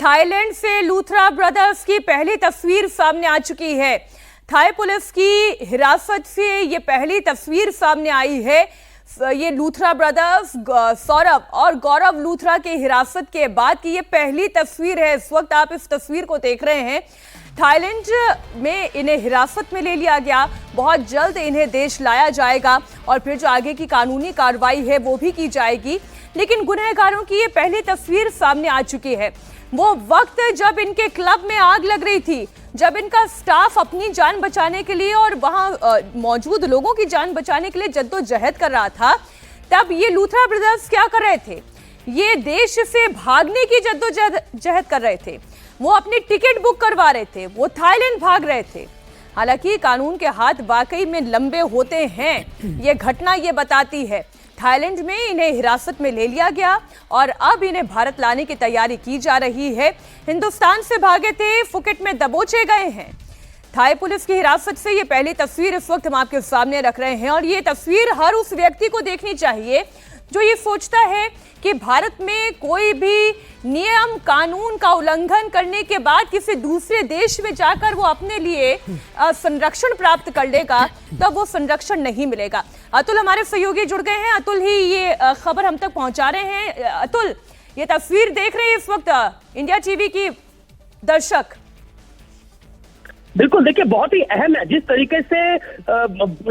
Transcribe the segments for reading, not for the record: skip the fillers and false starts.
Thailand से Luthra brothers की पहली तस्वीर सामने आ चुकी है। थाई पुलिस की हिरासत से ये पहली तस्वीर सामने आई है। ये लूथरा ब्रदर्स सौरभ और गौरव लूथरा की हिरासत के बाद की ये पहली तस्वीर है। इस वक्त आप इस तस्वीर को देख रहे हैं। थाईलैंड में इन्हें हिरासत में ले लिया गया। बहुत जल्द इन्हें देश लाया जाएगा और फिर जो आगे की कानूनी कार्रवाई है वो भी की जाएगी। लेकिन गुनहगारों की ये पहली तस्वीर सामने आ चुकी है। वो वक्त जब इनके क्लब में आग लग रही थी, जब इनका स्टाफ अपनी जान बचाने के लिए और वहां मौजूद लोगों की जान बचाने के लिए जद्दोजहद कर रहा था, तब ये लूथरा ब्रदर्स क्या कर रहे थे? ये देश से भागने की जद्दोजहद कर रहे थे। वो अपनी टिकट बुक करवा रहे थे, वो थाईलैंड भाग रहे थे। हालांकि कानून के हाथ वाकई में लंबे होते हैं, ये घटना ये बताती है। थाईलैंड में इन्हें हिरासत में ले लिया गया और अब इन्हें भारत लाने की तैयारी की जा रही है। हिंदुस्तान से भागे थे, फुकेट में दबोचे गए हैं। थाई पुलिस की हिरासत से ये पहली तस्वीर इस वक्त हम आपके सामने रख रहे हैं और ये तस्वीर हर उस व्यक्ति को देखनी चाहिए जो ये सोचता है कि भारत में कोई भी नियम कानून का उल्लंघन करने के बाद किसी दूसरे देश में जाकर वो अपने लिए संरक्षण प्राप्त कर लेगा, तब वो संरक्षण नहीं मिलेगा। अतुल हमारे सहयोगी जुड़ गए हैं। अतुल ही ये खबर हम तक पहुंचा रहे हैं। अतुल, ये तस्वीर देख रहे हैं इस वक्त इंडिया टीवी की दर्शक। बिल्कुल, देखिए बहुत ही अहम है जिस तरीके से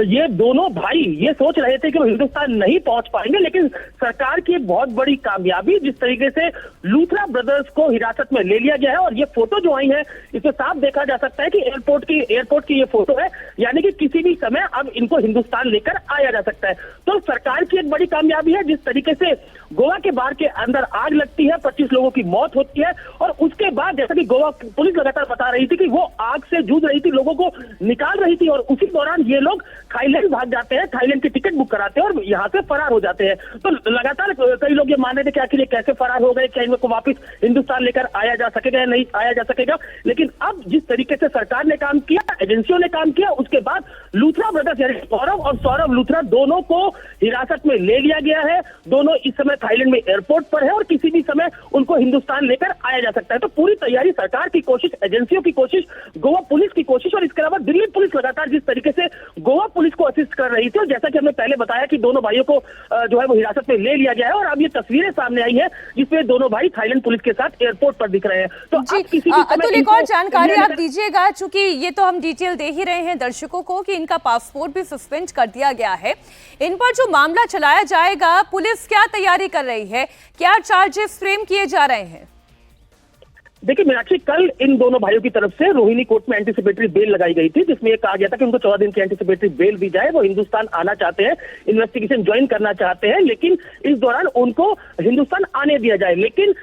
ये दोनों भाई ये सोच रहे थे कि वो हिंदुस्तान नहीं पहुंच पाएंगे, लेकिन सरकार की बहुत बड़ी कामयाबी जिस तरीके से लूथरा ब्रदर्स को हिरासत में ले लिया गया है। और ये फोटो जो आई है इससे साफ देखा जा सकता है कि एयरपोर्ट की ये फोटो है, यानी कि किसी भी समय अब इनको हिंदुस्तान लेकर आया जा सकता है। तो सरकार की एक बड़ी कामयाबी है जिस तरीके से गोवा के बार के अंदर आग लगती है, 25 लोगों की मौत होती है और उसके बाद जैसा कि गोवा पुलिस लगातार बता रही थी कि वो आग से जूझ रही थी, लोगों को निकाल रही थी और उसी दौरान ये लोग थाईलैंड भाग जाते हैं, थाईलैंड की टिकट बुक कराते हैं और यहाँ से फरार हो जाते हैं। तो लगातार कई लोग ये मान रहे थे कि आखिर ये कैसे फरार हो गए, क्या इनको वापस हिंदुस्तान लेकर आया जा सकेगा या नहीं आया जा सकेगा। लेकिन अब जिस तरीके से सरकार ने काम किया, एजेंसियों ने काम किया, उसके बाद लूथरा ब्रदर्स यानी गौरव और सौरभ लूथरा दोनों को हिरासत में ले लिया गया है। दोनों इस समय थाईलैंड में एयरपोर्ट पर है और किसी भी समय उनको हिंदुस्तान लेकर आया जा सकता है। तो पूरी तैयारी, सरकार की कोशिश, एजेंसियों की कोशिश, गोवा पुलिस की कोशिश और इसके अलावा दिल्ली पुलिस लगातार जिस तरीके से गोवा पुलिस को असिस्ट कर रही थी। और जैसा कि हमने पहले बताया कि दोनों भाइयों को जो है वो हिरासत में ले लिया गया है और अब ये तस्वीरें सामने आई है जिसमें दोनों भाई थाईलैंड पुलिस के साथ एयरपोर्ट पर दिख रहे हैं। तो किसी भी अतुल, एक और जानकारी आप दीजिएगा, चूंकि ये तो हम डिटेल दे ही रहे हैं दर्शकों को कि इनका पासपोर्ट भी सस्पेंड कर दिया गया है। इन पर जो मामला चलाया जाएगा, पुलिस क्या तैयारी कर रही है, क्या चार्जेस फ्रेम किए जा रहे हैं? देखिए मीनाक्षी, कल इन दोनों भाइयों की तरफ से रोहिणी कोर्ट में एंटीसिपेटरी बेल लगाई गई थी, जिसमें यह कहा गया था कि उनको 14 दिन की एंटीसिपेटरी बेल दी जाए। वो हिंदुस्तान आना चाहते हैं, इन्वेस्टिगेशन ज्वाइन करना चाहते हैं, लेकिन इस दौरान उनको हिंदुस्तान आने दिया जाए। लेकिन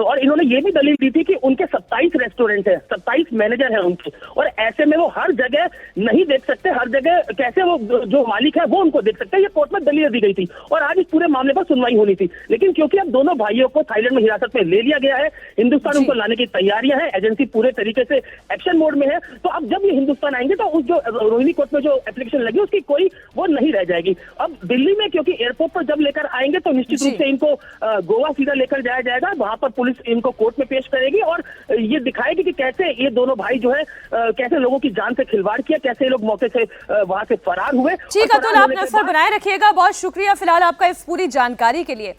और इन्होंने ये भी दलील दी थी कि उनके 27 रेस्टोरेंट है, 27 मैनेजर है उनके, और ऐसे में वो हर जगह नहीं देख सकते, हर जगह कैसे वो जो मालिक है वो उनको देख सकते हैं। ये कोर्ट में दलील दी गई थी और आज इस पूरे मामले पर सुनवाई होनी थी। लेकिन क्योंकि अब दोनों भाइयों को थाईलैंड में हिरासत में ले लिया गया है, हिंदुस्तान उनको लाने की तैयारियां हैं, एजेंसी पूरे तरीके से एक्शन मोड में है। तो अब जब ये हिंदुस्तान आएंगे तो उस जो रोहिणी कोर्ट में जो एप्लीकेशन लगी उसकी कोई वो नहीं रह जाएगी। अब दिल्ली में क्योंकि एयरपोर्ट पर जब लेकर आएंगे तो निश्चित रूप से इनको गोवा सीधा लेकर जाया जाएगा, वहां पर पुलिस इनको कोर्ट में पेश करेगी और ये दिखाएगी कि कैसे ये दोनों भाई जो है कैसे लोगों की जान से खिलवाड़ किया, कैसे लोग मौके से वहां से फरार हुए। ठीक है, तो आप नजर बनाए रखिएगा। बहुत शुक्रिया फिलहाल आपका इस पूरी जानकारी के लिए।